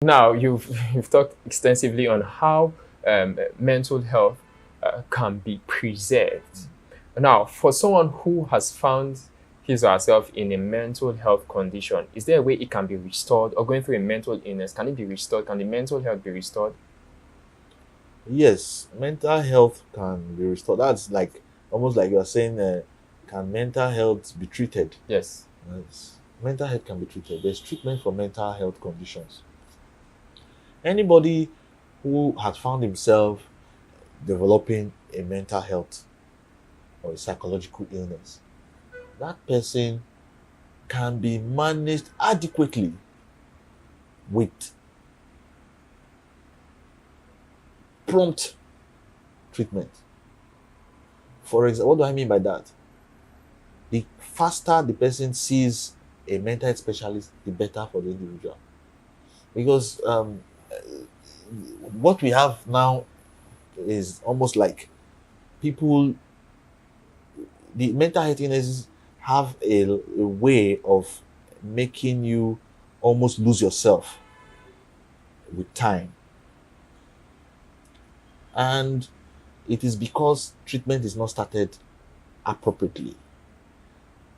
Now, you've talked extensively on how mental health can be preserved. Now, for someone who has found his or herself in a mental health condition, is there a way it can be restored, or going through a mental illness, can it be restored? Can the mental health be restored? Yes, mental health can be restored. That's like almost like you are saying, can mental health be treated? Yes. Yes. Mental health can be treated. There's treatment for mental health conditions. Anybody who has found himself developing a mental health or a psychological illness, that person can be managed adequately with prompt treatment. For example, what do I mean by that? The faster the person sees a mental health specialist, the better for the individual. Because what we have now is almost like people, the mental health illnesses have a way of making you almost lose yourself with time. And it is because treatment is not started appropriately.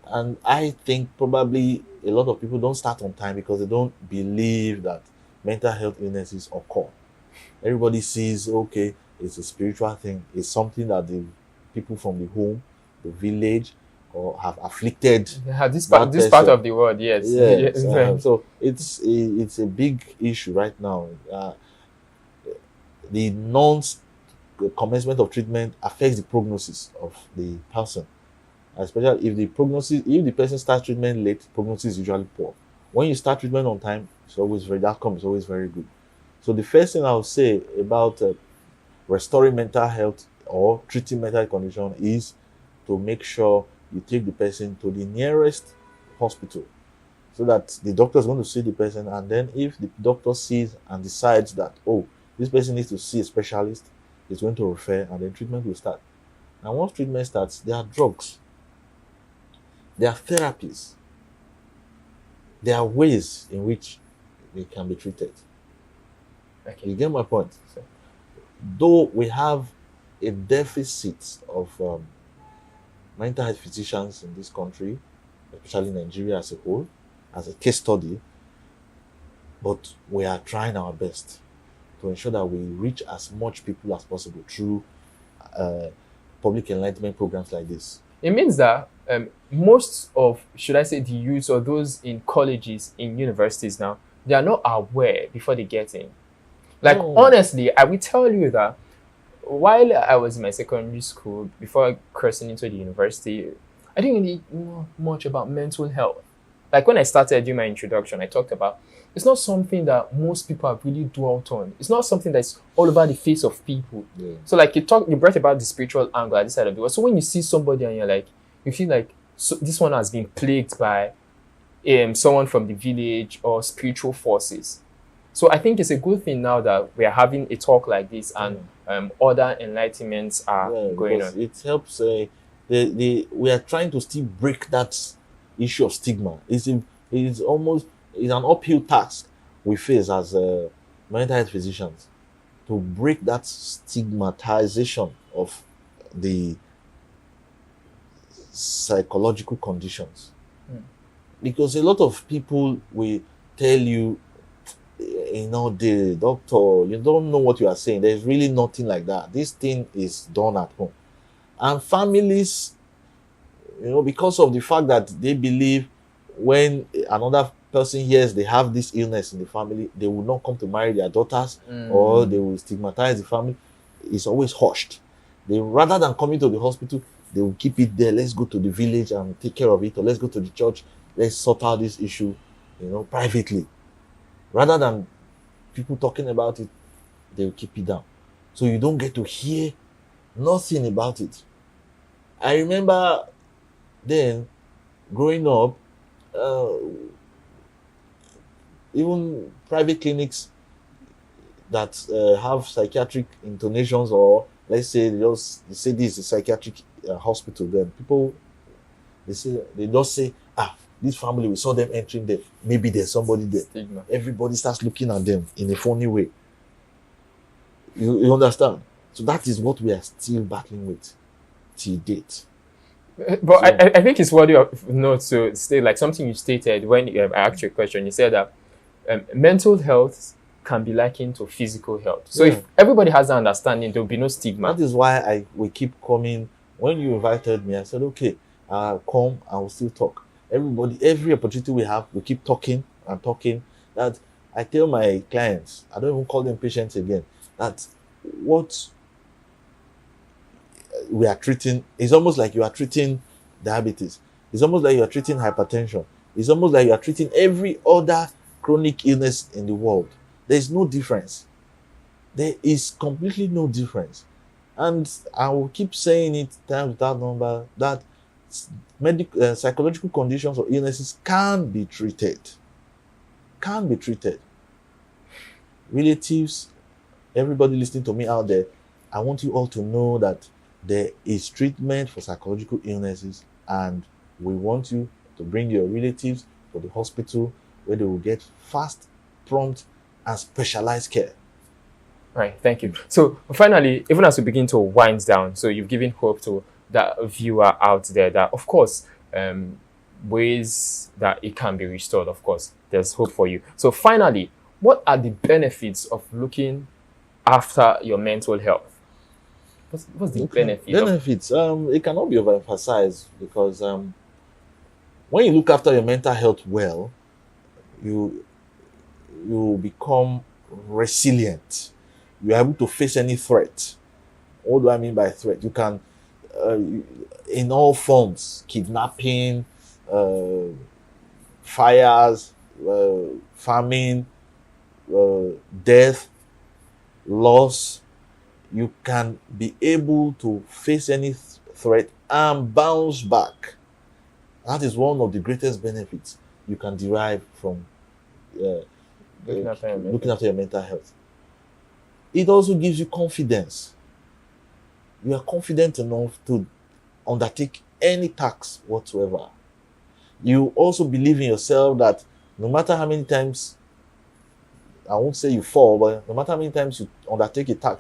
And I think probably a lot of people don't start on time because they don't believe that mental health illnesses occur. Everybody sees, okay, it's a spiritual thing. It's something that the people from the home, the village, or have afflicted Yeah, that this part person. of the world, yes. Yes. Right. So it's a big issue right now. The non-commencement of treatment affects the prognosis of the person, especially if the person starts treatment late, prognosis is usually poor. When you start treatment on time, the outcome is always very good. So the first thing I would say about restoring mental health or treating mental condition is to make sure you take the person to the nearest hospital so that the doctor is going to see the person, and then if the doctor sees and decides that, oh, this person needs to see a specialist, he's going to refer, and then treatment will start. And once treatment starts, there are drugs, there are therapies, there are ways in which they can be treated. Okay. You get my point? Though we have a deficit of mental health physicians in this country, especially Nigeria as a whole, as a case study, but we are trying our best to ensure that we reach as much people as possible through public enlightenment programs like this. It means that most of, should I say, the youth or those in colleges, in universities now, they are not aware before they get in. Like, honestly, I will tell you that while I was in my secondary school, before crossing into the university, I didn't really know much about mental health. Like, when I started doing my introduction, I talked about it's not something that most people have really dwelt on. It's not something that's all over the face of people. Yeah. So, like, you brought about the spiritual angle at this side of the world. So when you see somebody and you're like, you feel like, so this one has been plagued by someone from the village or spiritual forces. So I think it's a good thing now that we are having a talk like this, and other enlightenments are going on. It helps. We are trying to still break that issue of stigma. It's an uphill task we face as mental health physicians to break that stigmatization of the psychological conditions. Because a lot of people will tell you, the doctor, you don't know what you are saying. There's really nothing like that. This thing is done at home. And families, because of the fact that they believe when another person hears they have this illness in the family, they will not come to marry their daughters, or they will stigmatize the family. It's always hushed. Rather than coming to the hospital, they will keep it there. Let's go to the village and take care of it, or let's go to the church. Let's sort out this issue, privately. Rather than people talking about it, they will keep it down. So you don't get to hear nothing about it. I remember then, growing up, even private clinics that have psychiatric intonations, or let's say they say this is a psychiatric hospital, then people, they just say, this family, we saw them entering there. Maybe there's somebody there. Stigma. Everybody starts looking at them in a funny way. You understand? So that is what we are still battling with till date. But I think it's worthy of note to say, like something you stated when I asked you a question. You said that mental health can be likened to physical health. So if everybody has that understanding, there will be no stigma. That is why we keep coming. When you invited me, I said, okay, I'll come, I will still talk. Every opportunity we have, we keep talking and talking. That I tell my clients, I don't even call them patients again, that what we are treating is almost like you are treating diabetes. It's almost like you are treating hypertension. It's almost like you are treating every other chronic illness in the world. There is no difference. There is completely no difference. And I will keep saying it time without number that psychological conditions or illnesses can be treated. Can be treated. Relatives, everybody listening to me out there, I want you all to know that there is treatment for psychological illnesses, and we want you to bring your relatives to the hospital where they will get fast, prompt, and specialized care. Right, thank you. So finally, even as we begin to wind down, so you've given hope to that viewer out there that, of course, ways that it can be restored, of course, there's hope for you. So finally, what are the benefits of looking after your mental health? What's the benefit? Benefits? It cannot be overemphasized, because when you look after your mental health well, you become resilient. You're able to face any threat. What do I mean by threat? You can, in all forms, kidnapping, fires, famine, death, loss, you can be able to face any threat and bounce back. That is one of the greatest benefits you can derive from looking after your mental health. It also gives you confidence. You are confident enough to undertake any task whatsoever. You also believe in yourself that no matter how many times, I won't say you fall, but no matter how many times you undertake a task,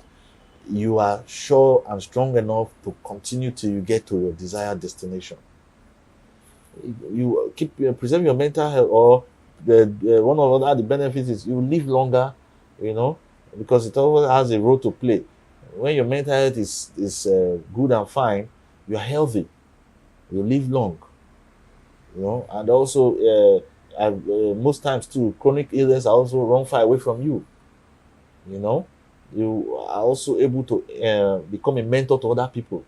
you are sure and strong enough to continue till you get to your desired destination. You keep preserve your mental health, or one of the benefits is you live longer, because it always has a role to play. When your mental health is good and fine, you are healthy. You live long. And also most times too, chronic illness are also run far away from you. You are also able to become a mentor to other people.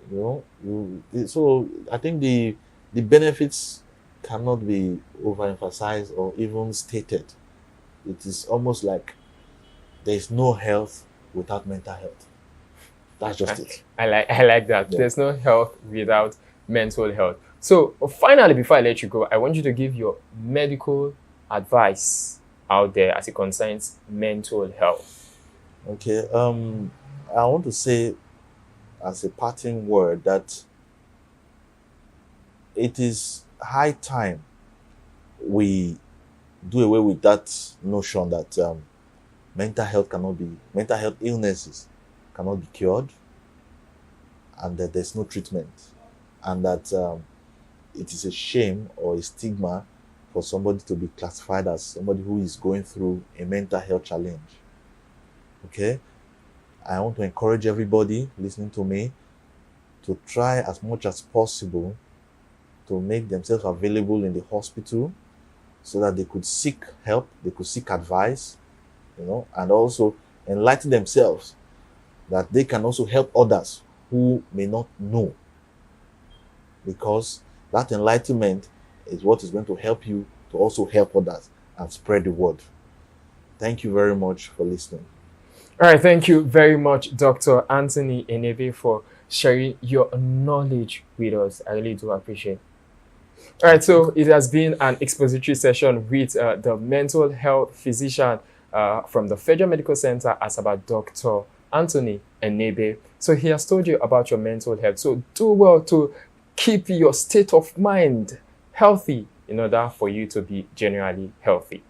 So I think the benefits cannot be overemphasized or even stated. It is almost like there is no health without mental health. That's just it. I like that. Yeah. There's no health without mental health. So finally, before I let you go, I want you to give your medical advice out there as it concerns mental health. Okay. I want to say as a parting word that it is high time we do away with that notion that mental health illnesses cannot be cured, and that there's no treatment, and that it is a shame or a stigma for somebody to be classified as somebody who is going through a mental health challenge. Okay? I want to encourage everybody listening to me to try as much as possible to make themselves available in the hospital so that they could seek help, they could seek advice, and also enlighten themselves that they can also help others who may not know. Because that enlightenment is what is going to help you to also help others and spread the word. Thank you very much for listening. All right, thank you very much, Dr. Anthony Enebe, for sharing your knowledge with us. I really do appreciate it. All right, so it has been an expository session with the mental health physician from the Federal Medical Center, Asaba, Dr. Anthony Enebe. So he has told you about your mental health. So do well to keep your state of mind healthy in order for you to be generally healthy.